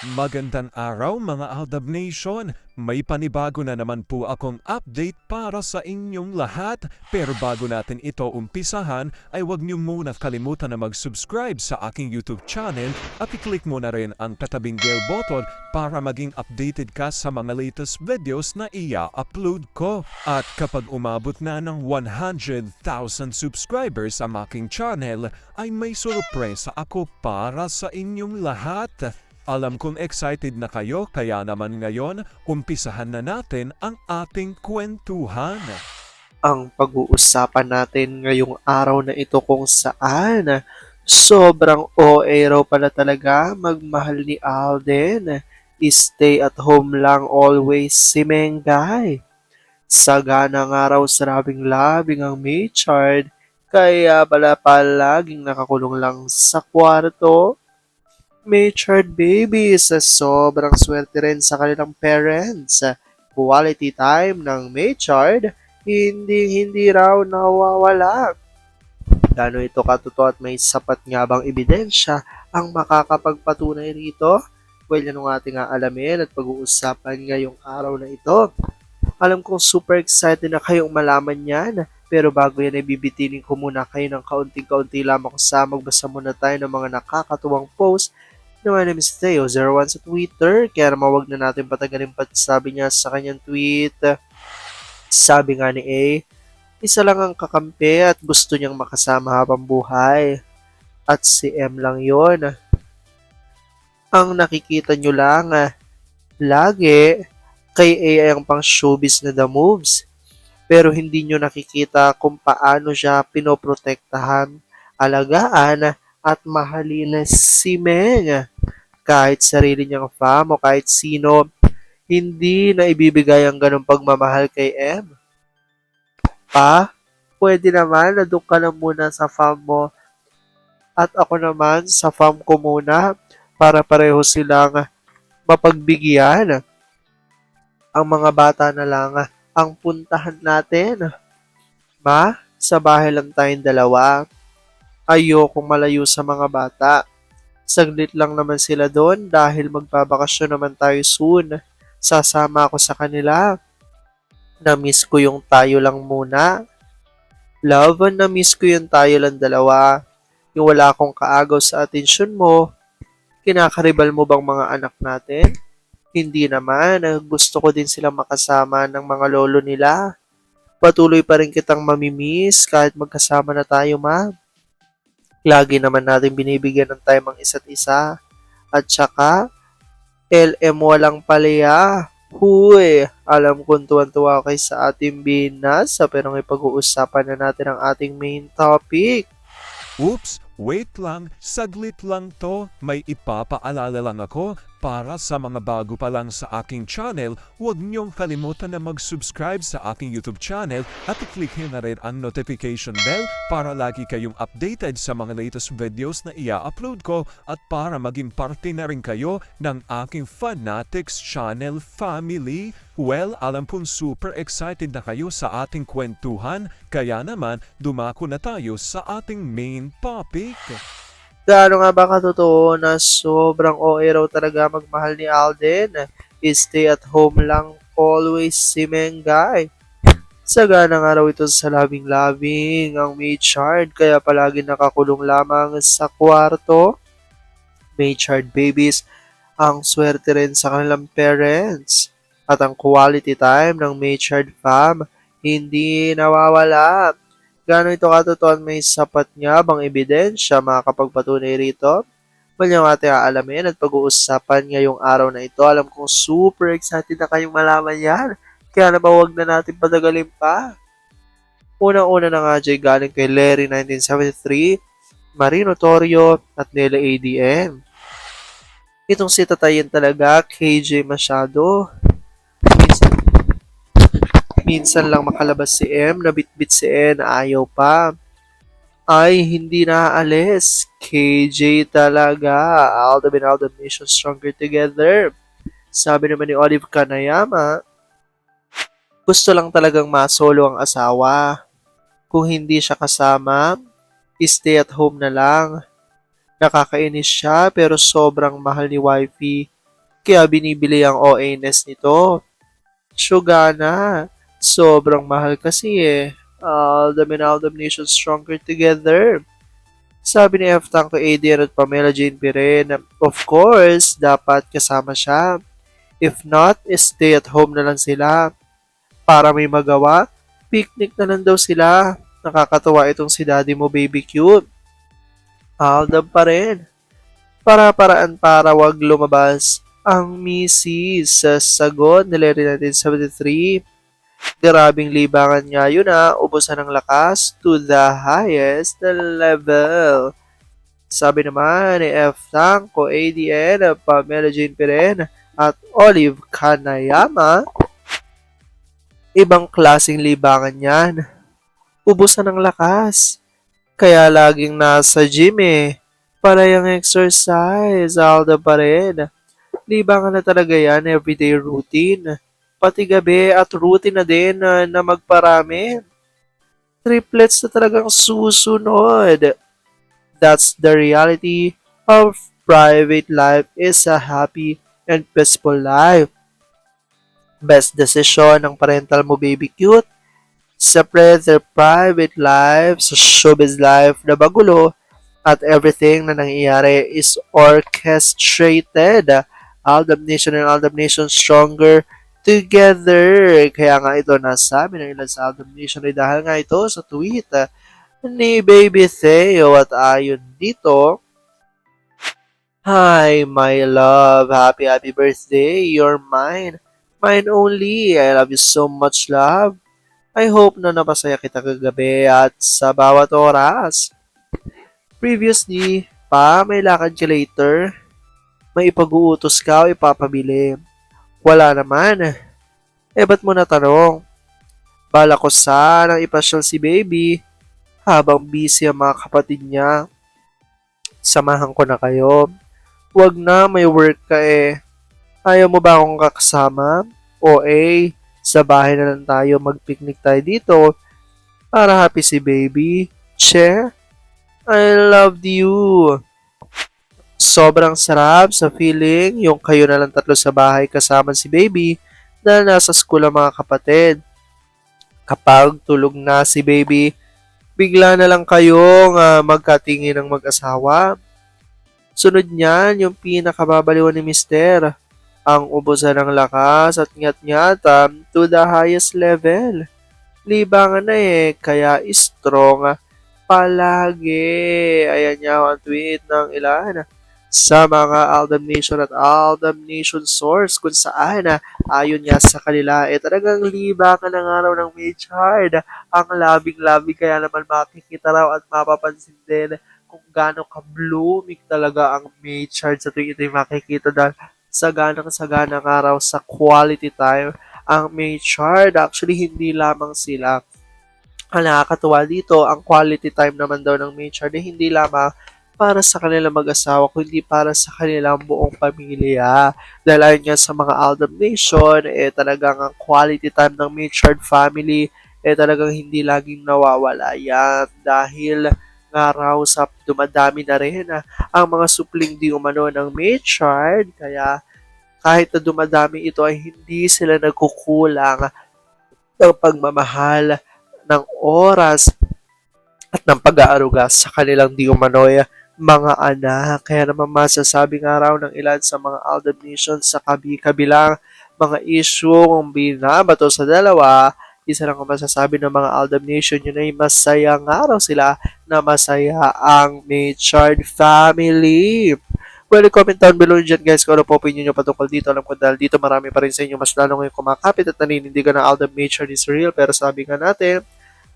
Magandang araw mga Aldab Nation! May panibago na naman po akong update para sa inyong lahat. Pero bago natin ito umpisahan, ay huwag niyo muna kalimutan na mag-subscribe sa aking YouTube channel at i-click mo na rin ang katabing bell button para maging updated ka sa mga latest videos na i-upload ko. At kapag umabot na ng 100,000 subscribers ang aking channel, ay may sorpresa ako para sa inyong lahat. Alam kong excited na kayo kaya naman ngayon, umpisahan na natin ang ating kwentuhan. Ang pag-uusapan natin ngayong araw na ito kung saan sobrang OA raw pala talaga magmahal ni Alden. Stay at home lang always si Mengay. Sagana nga raw sa labing-labing ang Maychard, kaya pala palaging nakakulong lang sa kwarto. Maychard babies, sobrang swerte rin sa kanilang parents. Quality time ng Maychard, hindi raw nawawala. Gano ito katotoo at may sapat nga bang ebidensya ang makakapagpatunay rito? Well, yan ang ating aalamin at pag-uusapan ngayong araw na ito. Alam kong super excited na kayong malaman yan. Pero bago yan ay bibitinin ko muna kayo ng kaunting-kaunti lamang sa magbasa muna tayo ng mga nakakatuwang post na my name is Theo01 sa Twitter. Kaya naman wag na natin patagalin pa, sabi niya sa kanyang tweet. Sabi nga ni A, isa lang ang kakampi at gusto niyang makasama habang buhay. At si M lang yon. Ang nakikita nyo lang, lagi kay A ay ang pang showbiz na the moves. Pero hindi nyo nakikita kung paano siya pinoprotektahan, alagaan at mahalin si Meng. Kahit sarili niyang fam o kahit sino, hindi na ibibigay ang ganong pagmamahal kay M. Pa, pwede naman na doon ka na muna sa fam mo at ako naman sa fam ko muna para pareho silang mapagbigyan. Ang mga bata na lang ang puntahan natin. Ma, sa bahay lang tayong dalawa. Ayokong malayo sa mga bata. Saglit lang naman sila doon dahil magbabakasyon naman tayo soon. Sasama ako sa kanila. Na-miss ko yung tayo lang muna. Love, na-miss ko yung tayo lang dalawa. Yung wala akong kaagaw sa atensyon mo. Kinakaribal mo bang mga anak natin? Hindi naman, gusto ko din silang makasama ng mga lolo nila. Patuloy pa rin kitang mamimiss kahit magkasama na tayo, ma. Lagi naman natin binibigyan ng time ang isa't isa. At saka, LM walang palaya. Huy, alam kong tuwan-tuwa kay sa ating binasa pero may pag-uusapan na natin ang ating main topic. Oops, wait lang, saglit lang to. May ipapaalala lang ako. Para sa mga bago pa lang sa aking channel, huwag niyong kalimutan na mag-subscribe sa aking YouTube channel at i-click na rin ang notification bell para lagi kayong updated sa mga latest videos na i-upload ko at para maging parte na rin kayo ng aking Fanatics channel family. Well, alam kong super excited na kayo sa ating kwentuhan, kaya naman dumako na tayo sa ating main topic. Gaano nga ba katotoo na sobrang OA raw talaga magmahal ni Alden? Stay at home lang always si Mengay. Sagana nga raw ito sa labing-labing ang Maychard kaya palagi nakakulong lamang sa kwarto. Maychard babies, ang swerte rin sa kanilang parents. At ang quality time ng Maychard fam, hindi nawawala. Gaano ito katotoo at may sapat nga bang ebidensya makakapagpatunay rito? Well, yung ating aalamin at pag-uusapan ngayong araw na ito. Alam kong super excited na kayong malaman yan. Kaya naman huwag na natin patagalin pa. Unang-una na nga dyan galing kay Larry 1973, Marino Torrio at Nela ADM. Itong si Tatayin talaga, KJ masyado. Minsan lang makalabas si M, nabitbit si N, ayaw pa. Ay, hindi naaalis. KJ talaga. Aldab and Aldab Nation stronger together. Sabi naman ni Olive Kanayama, gusto lang talagang masolo ang asawa. Kung hindi siya kasama, stay at home na lang. Nakakainis siya pero sobrang mahal ni wifey Kaya binibili ang OA-ness nito. Shogana. Sobrang mahal kasi eh. Aldam and Aldam Nation stronger together. Sabi ni F. Tanko ADN at Pamela Jane Piren, of course, dapat kasama siya. If not, stay at home na lang sila. Para may magawa, picnic na lang daw sila. Nakakatawa itong si daddy mo, baby cute. Aldab pa rin. Para-paraan para wag lumabas ang misis sa sagot ni Larry 1973. Grabing libangan nga yun ubusan ng lakas to the highest level. Sabi naman ni F. Tanko, ADN, Pamela Jane Piren, at Olive Kanayama, ibang klaseng libangan yan. Ubusan ng lakas. Kaya laging nasa gym eh. Para yung exercise, alda pa rin. Libangan na talaga yan, everyday routine. Pati gabi at routine na din na magparami. Triplets na talagang susunod. That's the reality of private life is a happy and peaceful life. Best decision ng parental mo, baby cute. Separate their private life sa showbiz life na bagulo at everything na nangyayari is orchestrated. Aldam Nation and Aldam Nation stronger together. Kaya nga ito nasabi ng ilan sa Aldam Nation ay dahil nga ito sa tweet ni Baby Theo at ayon dito, "Hi, my love. Happy birthday. You're mine. Mine only. I love you so much, love. I hope na napasaya kita kagabi at sa bawat oras. Previously, may lakad ka later. May ipag-uutos ka o ipapabili. Wala naman. Ba't mo natanong? Bala ko sanang ipasyal si baby habang busy ang mga kapatid niya. Samahan ko na kayo. Wag na, may work ka eh. Ayaw mo ba akong kakasama? Sa bahay na lang tayo, mag-picnic tayo dito para happy si baby. Che, I love you." Sobrang sarap sa feeling yung kayo na lang tatlo sa bahay kasama si baby dahil nasa school ang mga kapatid. Kapag tulog na si baby, bigla na lang kayong magkatingin ng mag-asawa. Sunod niyan yung pinakababaliwan ni Mister, ang ubusan ng lakas at ngat-ngatan to the highest level. Libangan na eh, kaya strong palagi. Ayan niya ang tweet ng ilan sa mga Aldam Nation at Aldam Nation source kung saan ayon nga sa kanila talagang libangan ng araw ng May Chard. Ang labing-labi kaya naman makikita raw at mapapansin din kung gaano ka-blooming talaga ang May Chard sa tuwing ito'y makikita dahil saganang araw sa quality time ang May Chard. Actually, hindi lamang sila. Ang nakakatuwa dito, ang quality time naman daw ng May Chard hindi lamang para sa kanilang mag-asawa, kundi para sa kanilang buong pamilya. Dahil ayon nga sa mga Aldam Nation, talagang ang quality time ng May Chard family, talagang hindi laging nawawala yan. Dahil nga raw sa dumadami na rin ang mga supling di umano ng May Chard, kaya kahit na dumadami ito ay hindi sila nagkukulang ng pagmamahal, ng oras, at ng pag-aaruga sa kanilang di umano'y mga anak. Kaya naman masasabi nga raw ng ilan sa mga Aldam Nation sa kabilang mga isyong binabato sa dalawa, isa lang ang masasabi ng mga Aldam Nation, yun ay masaya nga raw sila na masaya ang May Chard family. Well, comment down below dyan guys kung ano po opinion nyo patungkol dito. Alam ko dahil dito marami pa rin sa inyo mas lalo ngayon kumakapit at naninindigan na Aldam May Chard is real. Pero sabi nga natin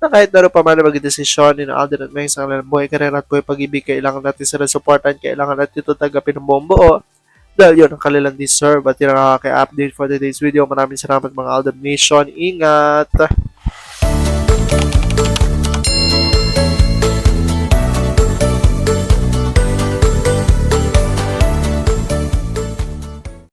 na kahit naroon pa man na mag-desisyon ni Alden at May sa kanilang buhay, karera at buhay pag-ibig, kailangan natin sila supportan, kailangan natin ito tagapin ng buong buo. Dahil yun ang kanilang deserve at yun ang update for today's video. Maraming salamat mga Aldam Nation. Ingat!